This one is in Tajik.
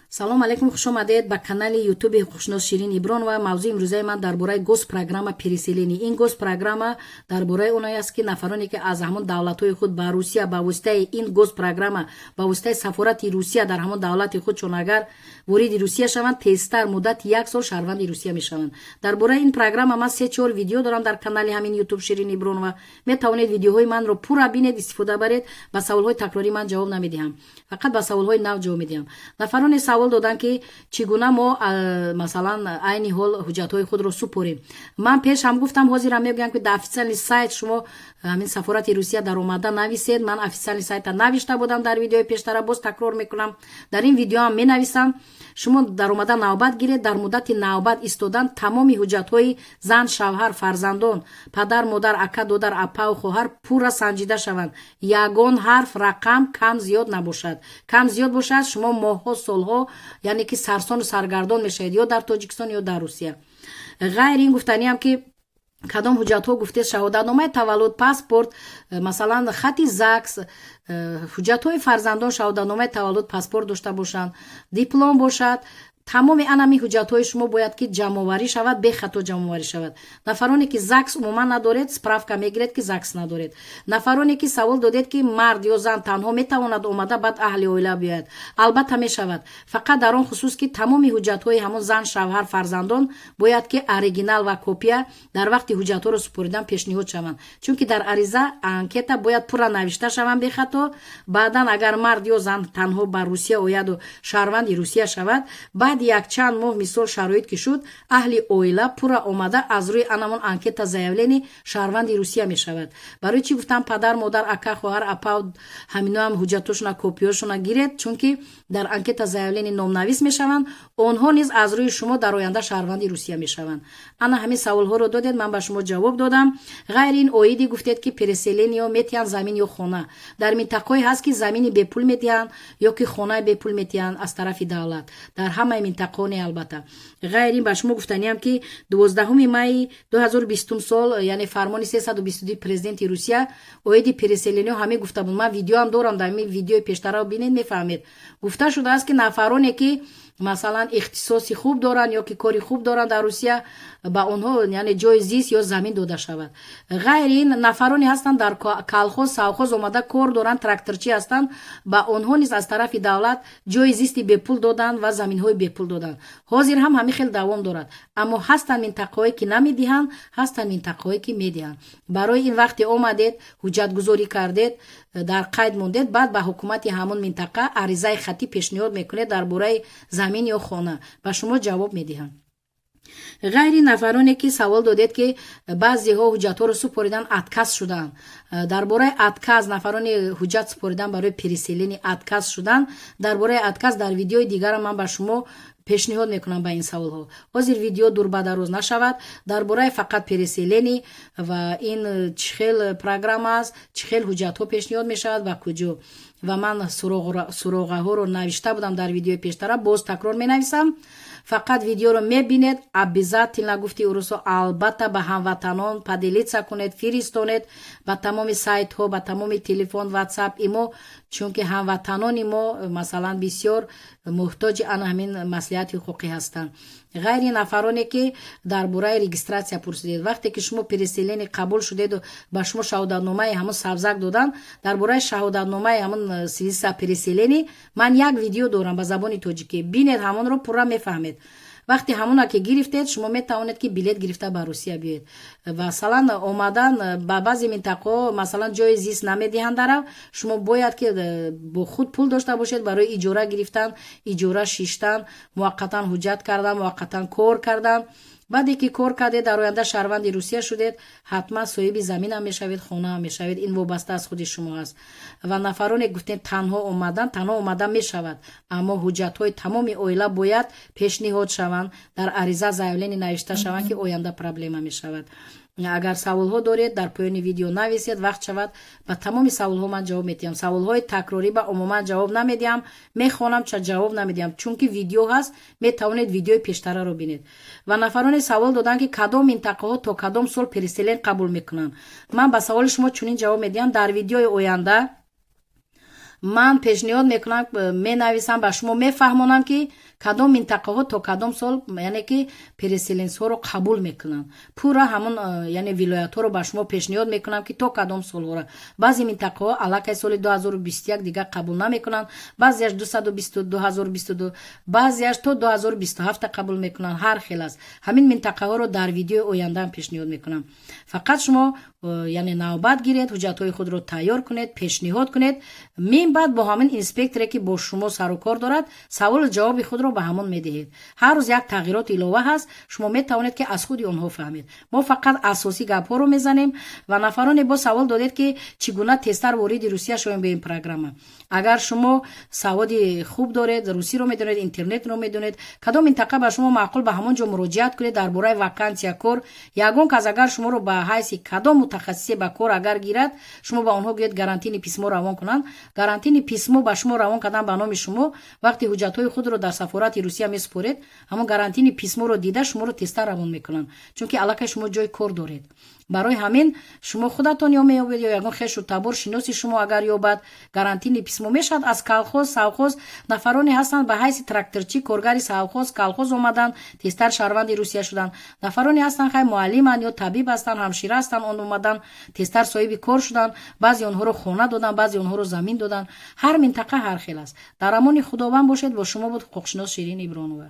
салом алейкум, хуш омадед ба канали ютуби ҳуқуқшинос Ширин Иброн ва мавзӯи имрӯзаи ман дар бораи госпрограмма переселенӣ. Ин госпрограмма дар бораи оное аст ки нафароне ки аз ҳамон давлатҳои худ ба Русия ба воситаи ин госпрограмма ба воситаи сафорати Русия дар ҳамон давлати худ чун агар вориди Русия шаванд, тезтар муддати 1 сол шаҳрванди Русия мешаванд. Дар бораи ин программа ман 3-4 видео дорам дар канали ҳамин ютуб Ширин Иброн ва метавонед видеоҳои манро пурра бинед, истифода баред. Ба саволҳои такрорӣ ман ҷавоб намедиҳам, фақат ба саволҳои нав ҷавоб медиҳам. Нафароне савол додан ки чӣ гуна мо масалан айни ҳол ҳуҷҷатҳои худро супорем. Ман пеш ҳам гуфтам, ҳозирам мегӯям ки дар официални сайт шумо ҳамин сафорати Русия дар омада нависед. Ман официални сайта навишта будам дар видеои пештара, боз такрор мекунам. Дар ин видео ҳам менависам, шумо дар омада навбат гиред. Дар муддати навбат истодан тамоми ҳуҷҷатҳои зан, шавҳар, фарзандон, падар, модар, ака, додар, апа ва хоҳар пурра санҷида шаванд. Ягон ҳарф, рақам кам зиёд набошад. Кам зиёд бошад, шумо моҳҳо, солҳо, яъне ки сарсону саргардон мешавед, ё дар Тоҷикистон ё дар Русия. ғайр ин гуфтаниам ки кадом ҳуҷҷатҳо гуфтед, шаҳодатномаи таваллуд, паспорт, масалан хати ЗАГС, ҳуҷҷатҳои фарзандон, шаҳодатномаи таваллуд, паспорт дошта бошанд, диплом бошад. тамоми анами ҳуҷҷатҳои шумо бояд ки ҷамъоварӣ шавад, бехато ҷамъоварӣ шавад. Нафароне ки ЗАГС умуман надоред, справка мегиред ки ЗАГС надоред. Нафароне ки савол додед ки мард ё зан танҳо метавонад омада баъд аҳли оила биёяд, албатта мешавад. Фақат дар он хусус ки тамоми ҳуҷҷатҳои ҳамон зан, шавҳар, фарзандон бояд ки оригинал ва копия дар вақти ҳуҷҷатҳоро супоридан пешниҳод шаванд. Чунки дар ариза анкета бояд пурра навишта шаванд бехато. Баъдан агар мард ё зан танҳо ба Русия ояду шаҳрванди Русия шавад, баъд якчанд моҳ мисол шароит ки шуд, аҳли оила пурра омада аз рӯи анамон анкета заявлени шаҳрванди Русия мешавад. Барои чӣ гуфтам падар, модар, ака, хоҳар, апа ҳаминоам ҳуҷҷатошона, копияшона гиред, чунки дар анкета заявлени номнавис мешаванд. онҳо низ аз рӯи шумо дар оянда шаҳрванди Русия мешаванд. ана ҳамин саволҳоро додед, ман ба шумо ҷавоб додам. ғайр ин оиди гуфтед ки переселениё метиҳанд замин ё хона. дар минтақаҳое ҳаст ки замини бепул метиҳанд ё ки хонаи бепул метиҳанд аз тарафи давлат. дар ҳамаи минтақаҳо не албатта. ғайр ин ба шумо гуфтаниам ки 12 майи 2020 сол, яъне фармони 322 президенти Русия оиди переселениё ҳаме гуфта буд. ман видеоам дорам, дар ин видеои пештаро бинед, мефаҳмед. гуфта шудааст ки нафароне ки масалан ихтисоси хуб доранд ё ки кори хуб доранд дар Русия, ба онҳо яъне ҷои зист ё замин дода шавад. ғайр ин нафароне ҳастанд дар калхоз, савхоз омада кор доранд, тракторчӣ ҳастанд, ба онҳо низ аз тарафи давлат ҷои зисти бепул доданд ва заминҳои бепул доданд. ҳозир ҳам ҳамин хел давом дорад. аммо ҳастанд минтақаҳое ки намедиҳанд, ҳастанд минтақаҳое ки медиҳанд. барои ин вақте омадед, ҳуҷҷатгузорӣ кардед, дар қайд мондед, баъд ба ҳукумати ҳамон минтақа аризаи хатӣ пешниҳод мекунед дар бораи замин ё хона. ба шумо ҷавоб медиҳам. ғайри нафароне ки савол додед ки баъзеҳо ҳуҷҷатҳоро супоридан, отказ шуданд. дар бораи отказ, нафарони ҳуҷҷат супоридан барои переселени отказ шуданд. дар бораи отказ дар видеои дигарам ман ба шумо пешниҳод мекунам ба ин саволҳо. ҳозир видео дурбадароз нашавад. дар бораи фақат переселени ва ин чӣ хел программа аст, чӣ хел ҳуҷҷатҳо пешниҳод мешавад ва куҷо. ва ман суроғаҳоро навишта будам дар видеои пештара, боз такрор менависам. фақат видеоро мебинед, обязательно гуфти урусо албатта ба ҳамватанон паделица кунед, фиристонед ба тамоми сайтҳо, ба тамоми телефон, ватсап имо, чунки ҳамватанони мо масалан бисёр муҳтоҷи ана ҳамин маслиҳати ҳуқуқӣ ҳастанд. ғайри нафароне ки дар бораи регистратсия пурсидед, вақте ки шумо переселени қабул шудеду ба шумо шаҳодатномаи ҳамон сабзак додан, дар бораи шаҳодатномаи ҳамон свидетелства переселени ман як видео дорам ба забони тоҷикӣ. бинед, ҳамонро пурра мефаҳмед. вақти ҳамона ки гирифтед, шумо метавонед ки билет гирифта ба Русия биёед. масалан омадан ба баъзе минтақаҳо масалан ҷои зист намедиҳанд дарав, шумо бояд ки бо худ пул дошта бошед барои иҷора гирифтан, иҷора шиштан, муваққатан ҳуҷҷат кардан, муваққатан кор кардан. баъде ки кор кардед, дар оянда шаҳрванди Русия шудед, ҳатман соҳиби заминам мешавед, хонаам мешавед. ин вобаста аз худи шумо аст. ва нафароне гуфтед танҳо омадан мешавад, аммо ҳуҷҷатҳои тамоми оила бояд пешниҳод шаванд, дар ариза заявление навишта шаванд ки оянда проблема мешавад. агар саволҳо доред, дар поёни видео нависед, вақт шавад ба тамоми саволҳо ман ҷавоб медиҳам. саволҳои такрорӣ ба умуман ҷавоб намедиҳам, мехонам ча ҷавоб намедиҳам, чунки видео ҳаст, метавонед видеои пештараро бинед. ва нафароне савол доданд ки кадом минтақаҳо то кадом сол переселен қабул мекунанд. ман ба саволи шумо чунин ҷавоб медиҳам, дар видеои оянда ман пешниҳод мекунам, менависам, ба шумо мефаҳмонам ки кадом минтақаҳо то кадом сол яъне ки переселенсҳоро қабул мекунанд. пурра ҳамон яъне вилоятҳоро ба шумо пешниҳод мекунам ки то кадом солҳоро. баъзе минтақаҳо аллакай соли 2021 дигар қабул намекунанд, баъзеаш 2022, баъзеаш то 2027 қабул мекунанд. ҳар хел аст. ҳамин минтақаҳоро дар видеои ояндаам пешниҳод мекунам. фақат шумо яъне навбат гиред, ҳуҷҷатҳои худро тайёр кунед, пешниҳод кунед. мин баъд бо ҳамин инспекторе ки бо шумо сару кор дорад, саволу ҷавоби худро ба ҳамон медиҳед. ҳар рӯз як тағйирот илова ҳаст, шумо метавонед ки аз худи онҳо фаҳмед. мо фақат асосӣ гапҳоро мезанем ва нафароне бо савол додед ки чӣ гуна тезтар вориди русия шавем ба ин программа. агар шумо саводи хуб доред, русиро медонед, интернетро медонед, кадом минтақа ба шумо маъқул, ба ҳамон ҷо муроҷиат кунед дар бораи вакансия кор. ягон кас агар шуморо ба ҳайси кадом мутахассисе ба кор агар гирад, шумо ба онҳо гӯед гарантини писмо равон кунанд. гарантини писмо ба шумо равон кардан ба номи шумо, вақти ҳуҷҷатҳои худро дар сафорати русия месупоред, ҳамон гарантини писморо дида шуморо тезтар равон мекунанд, чунки аллакай шумо ҷои кор доред. барои ҳамин шумо худатон ё меёбед ё ягон хешу табор шиноси шумо агар ёбад, гарантини писмо мешавад. аз калхоз, савхоз нафароне ҳастанд ба ҳайси тракторчӣ, коргари савхоз, калхоз омаданд, тезтар шаҳрванди русия шуданд. нафароне ҳастанд хай муаллиманд ё табиб ҳастанд, ҳамшира ҳастанд, он омаданд тезтар соҳиби кор шуданд. баъзе онҳоро хона доданд, баъзе онҳоро замин доданд. ҳар минтақа ҳар хел аст. дар амони худованд бошед. бо шумо буд ҳуқуқшинос Ширин Ибронова.